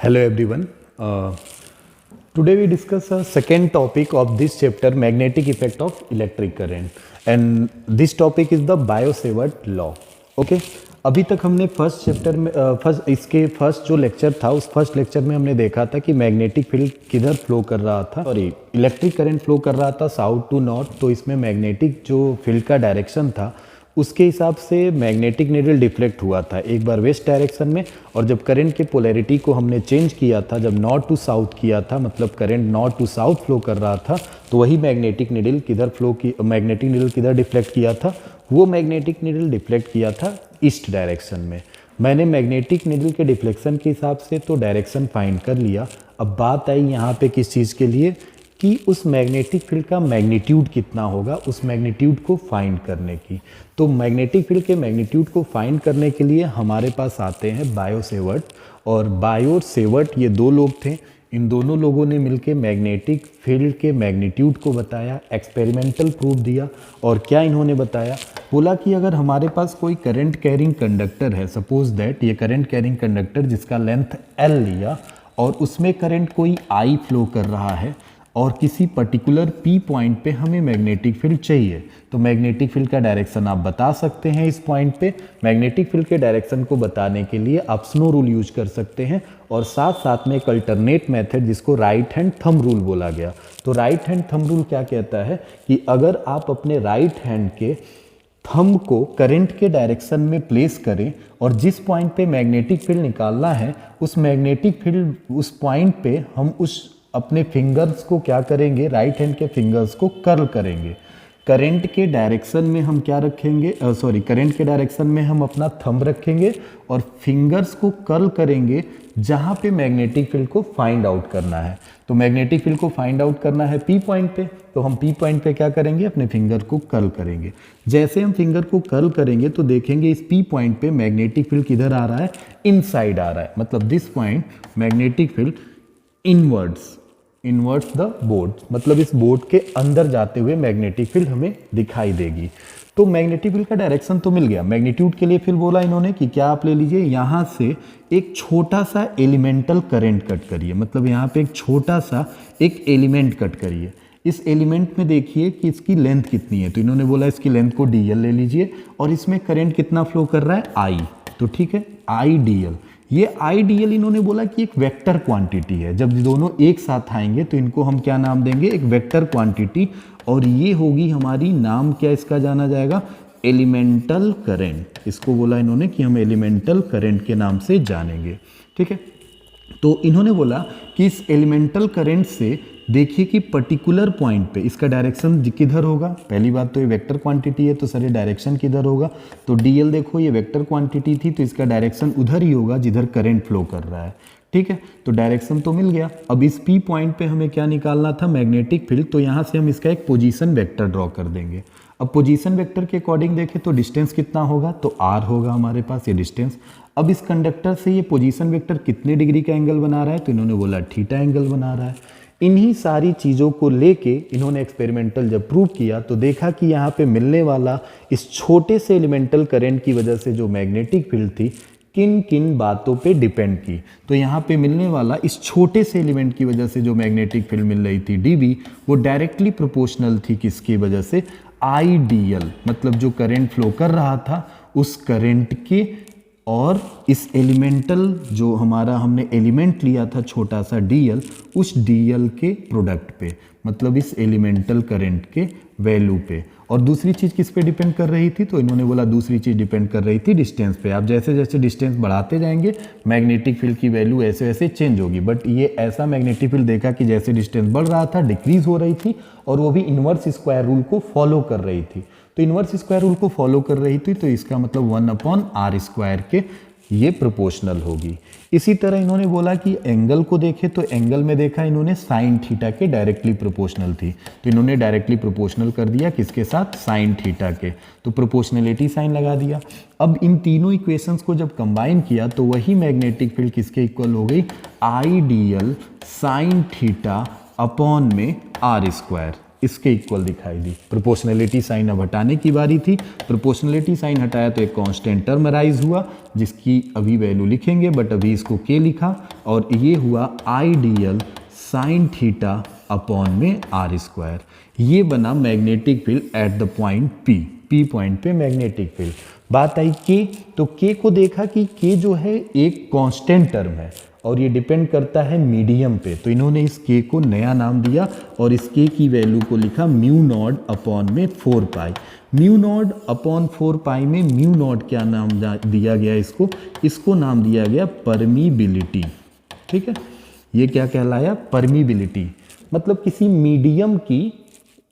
Hello everyone. Today we discuss a second topic of this chapter, magnetic effect of electric current, and this topic is the Biot-Savart law. Okay. अभी तक हमने first chapter में first जो lecture था उस first lecture में हमने देखा था कि मैग्नेटिक फील्ड किधर फ्लो कर रहा था, सॉरी इलेक्ट्रिक करंट फ्लो कर रहा था साउथ टू नॉर्थ। तो इसमें मैग्नेटिक जो फील्ड का डायरेक्शन था उसके हिसाब से मैग्नेटिक नीडल डिफ्लेक्ट हुआ था एक बार वेस्ट डायरेक्शन में, और जब करंट के पोलैरिटी को हमने चेंज किया था, जब नॉर्थ टू साउथ किया था, मतलब current north to south flow कर रहा था, तो वही मैग्नेटिक नीडल किधर डिफ्लेक्ट किया था, वो मैग्नेटिक नीडल डिफ्लेक्ट किया था ईस्ट डायरेक्शन में। मैंने मैग्नेटिक नीडल के डिफ्लेक्शन के हिसाब से तो डायरेक्शन फाइंड कर लिया। अब बात आई यहाँ पे किस चीज़ के लिए कि उस मैग्नेटिक फील्ड का मैग्नीट्यूड कितना होगा, उस मैग्नीट्यूड को फाइंड करने की। तो मैग्नेटिक फील्ड के मैग्नीट्यूड को फाइंड करने के लिए हमारे पास आते हैं बायो-सेवर्ट, और बायो-सेवर्ट ये दो लोग थे। इन दोनों लोगों ने मिलकर मैग्नेटिक फील्ड के मैग्नीट्यूड को बताया, एक्सपेरिमेंटल प्रूफ दिया। और क्या इन्होंने बताया, बोला कि अगर हमारे पास कोई करंट कैरिंग कंडक्टर है, सपोज दैट ये करंट कैरिंग कंडक्टर जिसका लेंथ L लिया और उसमें करंट कोई I फ्लो कर रहा है और किसी पर्टिकुलर P पॉइंट पे हमें मैग्नेटिक फील्ड चाहिए, तो मैग्नेटिक फील्ड का डायरेक्शन आप बता सकते हैं इस पॉइंट पे। मैग्नेटिक फील्ड के डायरेक्शन को बताने के लिए आप स्नो रूल यूज कर सकते हैं, और साथ साथ में एक अल्टरनेट मेथड जिसको राइट हैंड थंब रूल बोला गया। तो राइट हैंड थंब रूल क्या कहता है कि अगर आप अपने राइट हैंड के थंब को करंट के डायरेक्शन में प्लेस करें और जिस पॉइंट पे मैग्नेटिक फील्ड निकालना है उस मैग्नेटिक फील्ड उस पॉइंट पे हम उस अपने फिंगर्स को क्या करेंगे, राइट हैंड के फिंगर्स को कर्ल करेंगे। करंट के डायरेक्शन में हम क्या रखेंगे, करंट के डायरेक्शन में हम अपना थंब रखेंगे और फिंगर्स को कर्ल करेंगे जहाँ पे मैग्नेटिक फील्ड को फाइंड आउट करना है। तो मैग्नेटिक फील्ड को फाइंड आउट करना है P पॉइंट पे, तो हम P पॉइंट पे क्या करेंगे, अपने फिंगर को कर्ल करेंगे। जैसे हम फिंगर को कर्ल करेंगे तो देखेंगे इस P पॉइंट पे मैग्नेटिक फील्ड किधर आ रहा है, इनसाइड आ रहा है। मतलब this point magnetic field inwards the board, मतलब इस बोर्ड के अंदर जाते हुए मैग्नेटिक फील्ड हमें दिखाई देगी। तो मैग्नेटिक फील्ड का डायरेक्शन तो मिल गया। मैग्नीट्यूड के लिए फिर बोला इन्होंने कि क्या आप ले लीजिए, यहाँ से एक छोटा सा एलिमेंटल करंट कट करिए, मतलब यहाँ पे एक छोटा सा एक एलिमेंट कट करिए। इस एलिमेंट में देखिए कि इसकी लेंथ कितनी है, तो इन्होंने बोला इसकी लेंथ को dl ले लीजिए, और इसमें करंट कितना फ्लो कर रहा है, I। तो ठीक है, IdL। ये IdL इन्होंने बोला कि एक वेक्टर क्वांटिटी है। जब दोनों एक साथ आएंगे तो इनको हम क्या नाम देंगे, एक वेक्टर क्वांटिटी, और ये होगी हमारी, नाम क्या इसका जाना जाएगा, एलिमेंटल करंट। इसको बोला इन्होंने कि हम एलिमेंटल करंट के नाम से जानेंगे। ठीक है, तो इन्होंने बोला कि इस एलिमेंटल करंट से देखिए कि पर्टिकुलर पॉइंट पे इसका डायरेक्शन किधर होगा। पहली बात तो ये वेक्टर क्वांटिटी है तो सर ये डायरेक्शन किधर होगा, तो dl देखो ये वेक्टर क्वांटिटी थी तो इसका डायरेक्शन उधर ही होगा जिधर करंट फ्लो कर रहा है। ठीक है, तो डायरेक्शन तो मिल गया। अब इस P पॉइंट पे हमें क्या निकालना था, मैग्नेटिक फील्ड। तो यहाँ से हम इसका एक पोजीशन वेक्टर ड्रॉ कर देंगे। अब पोजीशन वेक्टर के अकॉर्डिंग देखें तो डिस्टेंस कितना होगा, तो r होगा हमारे पास ये डिस्टेंस। अब इस कंडक्टर से ये पोजीशन वेक्टर कितने डिग्री का एंगल बना रहा है, तो इन्होंने बोला थीटा एंगल बना रहा है। इन्हीं सारी चीज़ों को लेके इन्होंने एक्सपेरिमेंटल जब प्रूव किया तो देखा कि यहाँ पे मिलने वाला इस छोटे से एलिमेंटल करंट की वजह से जो मैग्नेटिक फील्ड थी किन किन बातों पे डिपेंड की। तो यहाँ पे मिलने वाला इस छोटे से एलिमेंट की वजह से जो मैग्नेटिक फील्ड मिल रही थी dB, वो डायरेक्टली प्रोपोर्शनल थी किसकी वजह से, IdL, मतलब जो करंट फ्लो कर रहा था उस करंट के, और इस एलिमेंटल जो हमारा हमने एलिमेंट लिया था छोटा सा dl, उस dl के प्रोडक्ट पे, मतलब इस एलिमेंटल करंट के वैल्यू पे। और दूसरी चीज़ किस पे डिपेंड कर रही थी, तो इन्होंने बोला दूसरी चीज़ डिपेंड कर रही थी डिस्टेंस पे। आप जैसे जैसे डिस्टेंस बढ़ाते जाएंगे मैग्नेटिक फील्ड की वैल्यू ऐसे ऐसे चेंज होगी। बट ये ऐसा मैग्नेटिक फील्ड देखा कि जैसे डिस्टेंस बढ़ रहा था डिक्रीज हो रही थी, और वो भी इनवर्स स्क्वायर रूल को फॉलो कर रही थी। तो इनवर्स स्क्वायर रूल को फॉलो कर रही थी तो इसका मतलब 1/r² के ये प्रोपोर्शनल होगी। इसी तरह इन्होंने बोला कि एंगल को देखें तो एंगल में देखा इन्होंने साइन थीटा के डायरेक्टली प्रोपोर्शनल थी, तो इन्होंने डायरेक्टली प्रोपोर्शनल कर दिया किसके साथ, साइन थीटा के, तो प्रोपोर्शनलिटी साइन लगा दिया। अब इन तीनों इक्वेशंस को जब कंबाइन किया तो वही मैग्नेटिक फील्ड किसके इक्वल हो गई, IdL साइन थीटा अपॉन में r²। इसके इक्वल दिखाई दी। प्रोपोर्शनलिटी साइन अब हटाने की बारी थी। प्रोपोर्शनलिटी साइन हटाया तो एक कांस्टेंट टर्म अराइज हुआ जिसकी अभी वैल्यू लिखेंगे, बट अभी इसको के लिखा, और ये हुआ आइडियल साइन थीटा अपॉन में आर स्क्वायर। ये बना magnetic field at the point P point पे मैग्नेटिक फील्ड। बात आई के, तो के को देखा कि के जो है एक कांस्टेंट टर्म है और ये डिपेंड करता है मीडियम पे, तो इन्होंने इस के को नया नाम दिया और इस के की वैल्यू को लिखा म्यू नॉट अपॉन में 4 पाई। म्यू नॉट अपॉन 4 पाई में म्यू नॉट क्या नाम दिया गया इसको नाम दिया गया परमीबिलिटी। ठीक है, ये क्या कहलाया? परमीबिलिटी। मतलब किसी मीडियम की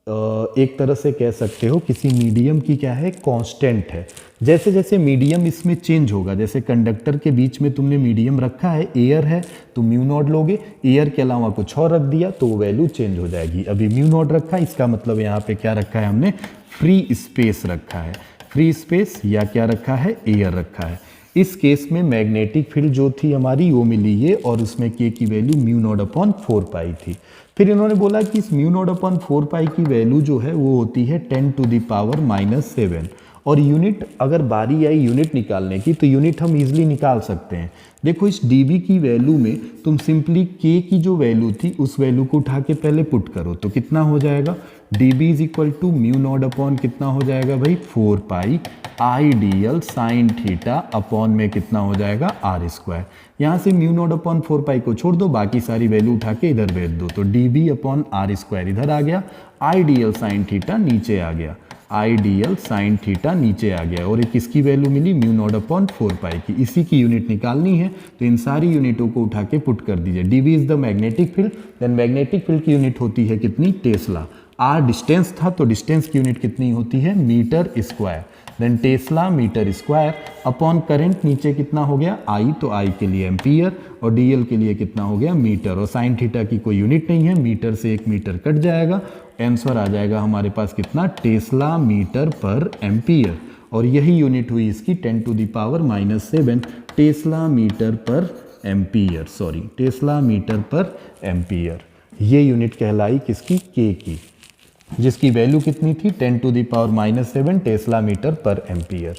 एक तरह से कह सकते हो किसी मीडियम की क्या है? कांस्टेंट है। जैसे जैसे मीडियम इसमें चेंज होगा, जैसे कंडक्टर के बीच में तुमने मीडियम रखा है, एयर है, तो म्यू नॉट लोगे, एयर के अलावा कुछ और रख दिया तो वो वैल्यू चेंज हो जाएगी। अभी म्यू नॉट रखा है, इसका मतलब यहाँ पे क्या रखा है हमने? फ्री स्पेस रखा है। फ्री स्पेस या क्या रखा है? एयर रखा है। इस केस में मैग्नेटिक फील्ड जो थी हमारी वो मिली ये, और उसमें के की वैल्यू म्यू नॉट अपॉन 4 पाई थी। फिर इन्होंने बोला कि इस म्यू नॉट अपॉन 4 पाई की वैल्यू जो है वो होती है 10⁻⁻⁷। और यूनिट, अगर बारी आई यूनिट निकालने की, तो यूनिट हम इजीली निकाल सकते हैं। देखो इस dB की वैल्यू में तुम सिंपली k की जो वैल्यू थी उस वैल्यू को उठा के पहले पुट करो, तो कितना हो जाएगा? dB is equal to mu naught upon कितना हो जाएगा भाई? 4 pi I dl sine theta upon में कितना हो जाएगा? R square. यहाँ से म्यू नॉट अपॉन 4 पाई को छोड़ दो, बाकी सारी वैल्यू उठा के इधर भेज दो, तो dB अपॉन आर स्क्वायर इधर आ गया, आइडियल साइन थीटा नीचे आ गया, आइडियल साइन थीटा नीचे आ गया, और एक किसकी वैल्यू मिली? म्यू नॉट अपॉन 4 पाई की। इसी की यूनिट निकालनी है, तो इन सारी यूनिटों को उठा के पुट कर दीजिए। dB is the magnetic field, then magnetic field की यूनिट होती है कितनी? टेस्ला। आर डिस्टेंस था, तो डिस्टेंस की यूनिट कितनी होती है? Metre square. Then tesla metre square upon current नीचे कितना हो गया? आई, तो आई के लिए एम्पियर, और डीएल के लिए कितना हो गया? मीटर। और साइन थीटा की कोई यूनिट नहीं है, मीटर से 1 मीटर कट जाएगा, आंसर आ जाएगा हमारे पास कितना? टेस्ला मीटर पर एम्पियर। और यही यूनिट हुई इसकी 10⁻⁻⁷ टेस्ला मीटर पर एम्पियर, सॉरी टेस्ला मीटर पर एम्पियर। ये यूनिट कहलाई किसकी? के की, जिसकी वैल्यू कितनी थी? 10⁻⁻⁷ टेस्ला मीटर पर एम्पियर।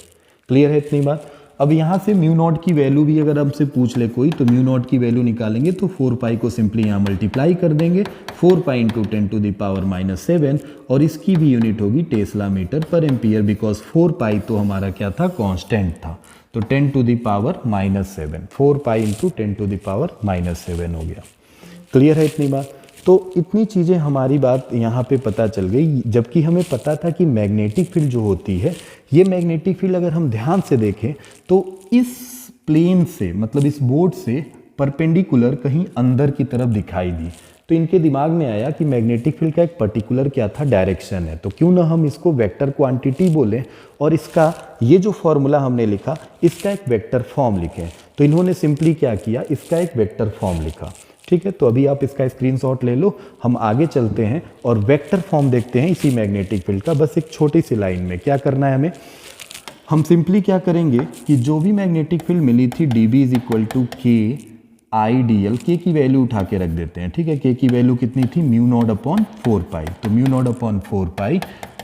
क्लियर है इतनी बात? अब यहाँ से म्यू नॉट की वैल्यू भी अगर हमसे पूछ ले कोई, तो म्यू नॉट की वैल्यू निकालेंगे तो 4 पाई को सिंपली यहाँ मल्टीप्लाई कर देंगे, 4 पाई इंटू 10⁻⁷, और इसकी भी यूनिट होगी टेस्ला मीटर पर एम्पियर, बिकॉज 4 पाई तो हमारा क्या था? कांस्टेंट था, तो 10⁻⁷, 4 पाई इंटू 10⁻⁷ हो गया। क्लियर है इतनी बात? तो इतनी चीज़ें हमारी बात यहाँ पे पता चल गई, जबकि हमें पता था कि मैग्नेटिक फील्ड जो होती है, ये मैग्नेटिक फील्ड अगर हम ध्यान से देखें तो इस प्लेन से, मतलब इस बोर्ड से परपेंडिकुलर कहीं अंदर की तरफ दिखाई दी। तो इनके दिमाग में आया कि मैग्नेटिक फील्ड का एक पर्टिकुलर क्या था? डायरेक्शन है, तो क्यों ना हम इसको वेक्टर क्वांटिटी बोलें और इसका ये जो फॉर्मूला हमने लिखा इसका एक वेक्टर फॉर्म लिखें। तो इन्होंने सिंपली क्या किया? इसका एक वेक्टर फॉर्म लिखा। ठीक है, तो अभी आप इसका स्क्रीनशॉट ले लो, हम आगे चलते हैं और वेक्टर फॉर्म देखते हैं इसी मैग्नेटिक फील्ड का। बस एक छोटी सी लाइन में क्या करना है हमें, हम सिंपली क्या करेंगे कि जो भी मैग्नेटिक फील्ड मिली थी dB इज इक्वल टू के आइडियल, के की वैल्यू उठा के रख देते हैं। ठीक है, के की वैल्यू कितनी थी? म्यू नॉट अपॉन 4 पाई, तो mu naught upon 4 pi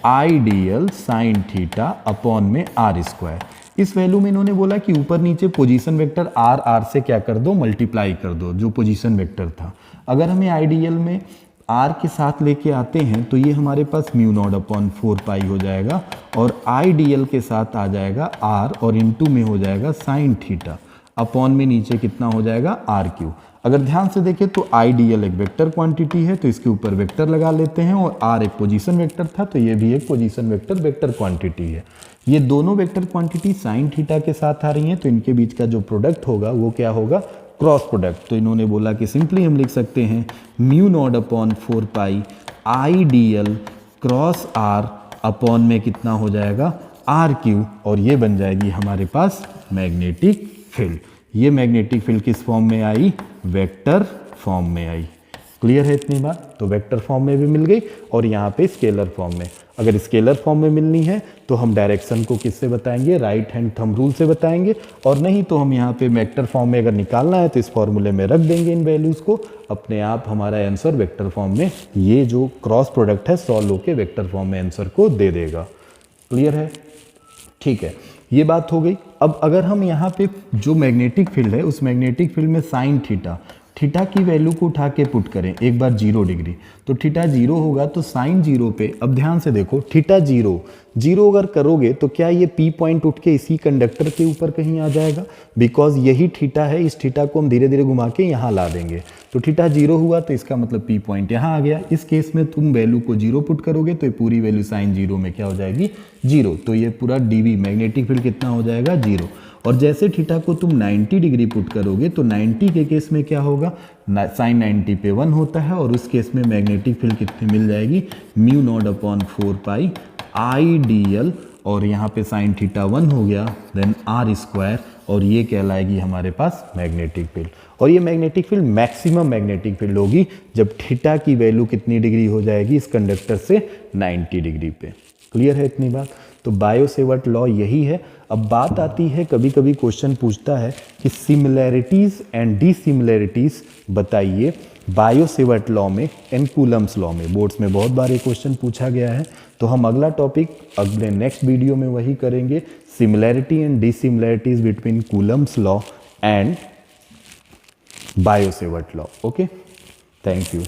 I dl sine theta upon में आर स्क्वायर। इस वैल्यू में इन्होंने बोला कि ऊपर नीचे पोजीशन वेक्टर आर से क्या कर दो? मल्टीप्लाई कर दो, जो पोजीशन वेक्टर था। अगर हमें आइडियल में आर के साथ लेके आते हैं तो ये हमारे पास म्यू नॉट अपॉन 4 पाई हो जाएगा, और आइडियल के साथ आ जाएगा आर, और इनटू में हो जाएगा साइन थीटा, अपॉन में नीचे कितना हो जाएगा? R cube. अगर ध्यान से देखें तो आइडियल एक वेक्टर क्वांटिटी है, तो इसके ऊपर वेक्टर लगा लेते हैं, और आर एक पोजीशन वेक्टर था, तो ये भी एक पोजीशन वेक्टर क्वांटिटी है। ये दोनों वेक्टर क्वांटिटी साइन थीटा के साथ आ रही हैं, तो इनके बीच का जो प्रोडक्ट होगा वो क्या होगा? Cross product. तो इन्होंने बोला कि सिंपली हम लिख सकते हैं mu naught upon 4 pi I dl cross r upon में कितना हो जाएगा? आर क्यू, और ये बन जाएगी हमारे पास मैग्नेटिक फील्ड। ये मैग्नेटिक फील्ड किस फॉर्म में आई? वेक्टर फॉर्म में आई। क्लियर है इतनी बात? तो वेक्टर फॉर्म में भी मिल गई और यहाँ पे स्केलर फॉर्म में। अगर स्केलर फॉर्म में मिलनी है तो हम डायरेक्शन को किससे बताएंगे? राइट हैंड थंब रूल से बताएंगे, और नहीं तो हम यहाँ पे वेक्टर फॉर्म में अगर निकालना है तो इस फॉर्मूले में रख देंगे इन वैल्यूज़ को, अपने आप हमारा आंसर वेक्टर फॉर्म में, ये जो क्रॉस प्रोडक्ट है सॉल्व होके वेक्टर फॉर्म में आंसर को दे देगा। क्लियर है? ठीक है, ये बात हो गई। अब अगर हम यहाँ पे जो मैग्नेटिक फील्ड है उस मैग्नेटिक फील्ड में साइन थीटा की वैल्यू को उठा के पुट करें एक बार 0 डिग्री, तो थीटा 0 होगा तो साइन 0 पे, अब ध्यान से देखो थीटा 0 अगर करोगे तो क्या ये P पॉइंट उठ के इसी कंडक्टर के ऊपर कहीं आ जाएगा? बिकॉज यही थीटा है, इस थीटा को हम धीरे धीरे घुमा के यहाँ ला देंगे, तो थीटा 0 हुआ तो इसका मतलब P पॉइंट यहाँ आ गया। इस केस में तुम वैल्यू को 0 पुट करोगे तो ये पूरी वैल्यू साइन 0 में क्या हो जाएगी? 0, तो ये पूरा dV मैग्नेटिक फील्ड कितना हो जाएगा? 0। और जैसे थीटा को तुम 90 डिग्री पुट करोगे तो 90 के केस में क्या होगा? साइन 90 पे 1 होता है, और उस केस में मैग्नेटिक फील्ड कितनी मिल जाएगी? Mu naught upon 4 pi I D L, और यहाँ पे साइन थीटा 1 हो गया, देन आर स्क्वायर, और ये कहलाएगी हमारे पास मैग्नेटिक फील्ड। और ये magnetic field maximum magnetic field होगी जब थीटा की वैल्यू कितनी डिग्री हो जाएगी इस कंडक्टर से? 90 डिग्री पे। क्लियर है इतनी बात? तो बायो सेवर्ट लॉ यही है। अब बात आती है, कभी कभी क्वेश्चन पूछता है कि सिमिलैरिटीज एंड डिसिमिलैरिटीज बताइए बायो सेवर्ट लॉ में एंड कूलम्स लॉ में। बोर्ड्स में बहुत बार ये क्वेश्चन पूछा गया है, तो हम अगला टॉपिक अगले नेक्स्ट वीडियो में वही करेंगे, similarity and dissimilarities between Coulomb's law and bio Savart law. Okay, thank you.